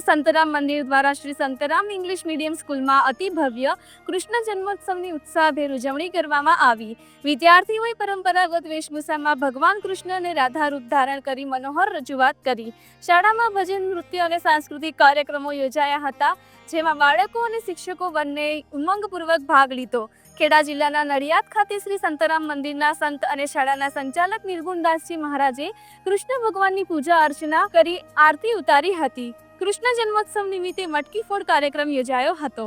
સંતરામ મંદિર દ્વારા Shri Santram English medium સ્કૂલમાં અતિ ભવ્ય કૃષ્ણ જન્મોત્સવની ઉત્સાહભેર ઉજવણી કરવામાં આવી। વિદ્યાર્થીઓએ પરંપરાગત વેશભૂષામાં ભગવાન કૃષ્ણ અને રાધા રૂપ ધારણ કરી મનોહર રજૂઆત કરી। શાળામાં ભજન, નૃત્ય અને સાંસ્કૃતિક કાર્યક્રમો યોજાયા હતા, જેમાં બાળકો અને શિક્ષકો બંને ઉમંગપૂર્વક ભાગ લીધો। ખેડા જિલ્લાના નડિયાદ ખાતે શ્રી સંતરામ મંદિરના સંત અને શાળાના સંચાલક નિર્ગુણદાસજી મહારાજે કૃષ્ણ ભગવાનની પૂજા અર્ચના કરી આરતી ઉતારી હતી। કૃષ્ણ જન્મોત્સવ નિમિત્તે મટકી ફોડ કાર્યક્રમ યોજાયો હતો,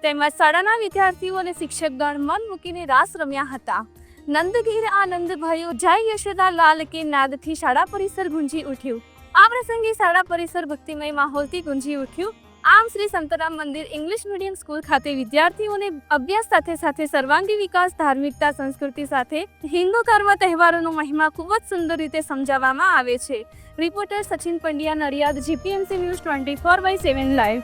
તેમજ શાળાના વિદ્યાર્થીઓ અને શિક્ષકગણ મન મૂકીને રાસ રમ્યા હતા। નંદગીર આનંદ ભયો, જય યશોદા લાલ કે નાદથી શાળા પરિસર ગુંજી ઉઠ્યું। આ પ્રસંગે શાળા પરિસર ભક્તિમય માહોલથી ગુંજી ઉઠ્યું। આમ શ્રી સંતરામ મંદિર ઇંગ્લિશ મીડિયમ સ્કૂલ ખાતે વિદ્યાર્થીઓને અભ્યાસ સાથે સાથે સર્વાંગી વિકાસ, ધાર્મિકતા, સંસ્કૃતિ સાથે હિન્દુ ધર્મ તહેવારોનો મહિમા ખૂબ જ સુંદર રીતે સમજાવવામાં આવે છે। Reporter Sachin Pandya, Nadiad, GPMC news 24/7 live.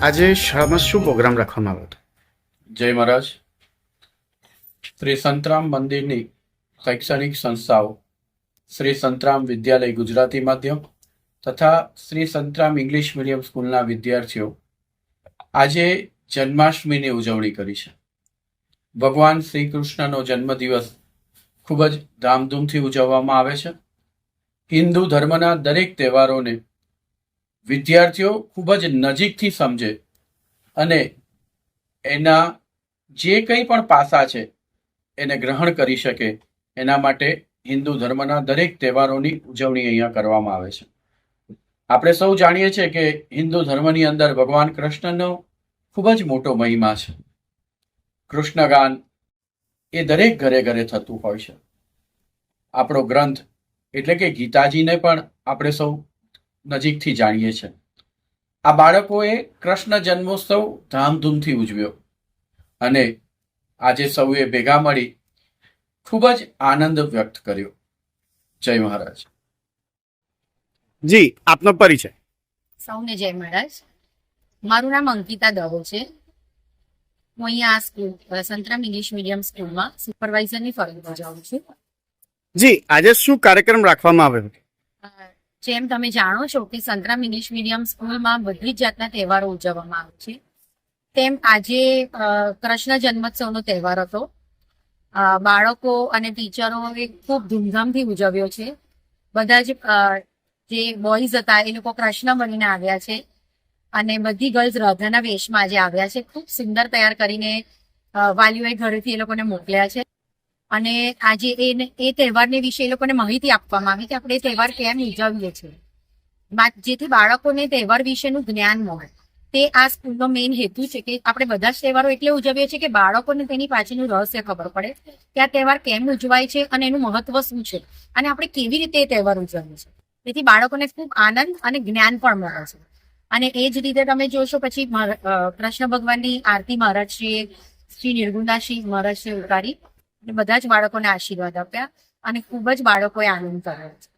આજે શાળામાં શું પ્રોગ્રામ રાખવામાં આવ્યો હતો? જય મહારાજ। શ્રી સંતરામ મંદિરની શૈક્ષણિક સંસ્થાઓ શ્રી સંતરામ વિદ્યાલય ગુજરાતી માધ્યમ તથા શ્રી સંતરામ ઇંગ્લિશ મીડિયમ સ્કૂલના વિદ્યાર્થીઓ આજે જન્માષ્ટમીની ઉજવણી કરી છે। ભગવાન શ્રી કૃષ્ણનો જન્મદિવસ ખૂબ જ ધામધૂમથી ઉજવવામાં આવે છે। હિન્દુ ધર્મના દરેક તહેવારોને વિદ્યાર્થીઓ ખૂબ જ નજીકથી સમજે અને એના જે કંઈ પણ પાસા છે એને ગ્રહણ કરી શકે, એના માટે હિન્દુ ધર્મના દરેક તહેવારોની ઉજવણી અહીંયા કરવામાં આવે છે. આપણે સૌ જાણીએ છીએ કે હિન્દુ ધર્મની અંદર ભગવાન કૃષ્ણનો ખૂબ જ મોટો મહિમા છે. કૃષ્ણગાન એ દરેક ઘરે ઘરે થતું હોય છે. આપણો ગ્રંથ એટલે કે ગીતાજીને પણ આપણે સૌ નજીકથી જાણીએ છીએ. આ બાળકોએ કૃષ્ણ જન્મોત્સવ ધામધૂમથી ઉજવ્યો અને આજે સૌએ ભેગા મળી ખૂબ જ આનંદ વ્યક્ત કર્યો. જય મહારાજ. જી, આપનો પરિચય. સૌને જય મહારાજ. મારું નામ અંકિતા દવો છે. હું અહીંયા આ સ્કૂલ સંતરામ ઇંગ્લિશ મીડિયમ સ્કૂલમાં સુપરવાઇઝરની ફરજ બજાવું છું. જી, આજે શું કાર્યક્રમ રાખવામાં આવ્યો? જેમ તમે જાણો છો કે સંતરામ ઇંગ્લિશ મીડિયમ સ્કૂલમાં બધી જ જાતના તહેવારો ઉજવવામાં આવે છે, તેમ આજે કૃષ્ણ જન્મોત્સવનો તહેવાર હતો. બાળકો અને ટીચરોએ ખૂબ ધૂમધામથી ઉજવ્યો છે. બધા જ જે બોયઝ હતા એ લોકો કૃષ્ણ બનીને આવ્યા છે અને બધી ગર્લ્સ રાધાના વેશમાં આજે આવ્યા છે. ખૂબ સુંદર તૈયાર કરીને વાલીઓએ ઘરેથી એ લોકોને મોકલ્યા છે અને આજે એ તહેવારને વિશે એ લોકોને માહિતી આપવામાં આવી કે આપણે એ તહેવાર કેમ ઉજવીએ છીએ, જેથી બાળકોને તહેવાર વિશેનું જ્ઞાન મળે. તે આ સ્કૂલનો મેઇન હેતુ છે કે આપણે બધા જ તહેવારો એટલે ઉજવીએ છીએ કે બાળકોને તેની પાછળનું રહસ્ય ખબર પડે કે આ તહેવાર કેમ ઉજવાય છે અને એનું મહત્વ શું છે અને આપણે કેવી રીતે એ તહેવાર ઉજવીએ છીએ. તેથી બાળકોને ખૂબ આનંદ અને જ્ઞાન પણ મળે છે. અને એ જ રીતે તમે જોશો પછી કૃષ્ણ ભગવાનની આરતી મહારાજશ્રીએ શ્રી નિર્ગુણાશ્રી મહારાજશ્રીએ ઉતારી અને બધા જ બાળકોને આશીર્વાદ આપ્યા અને ખૂબ જ બાળકોએ આનંદ કર્યો છે.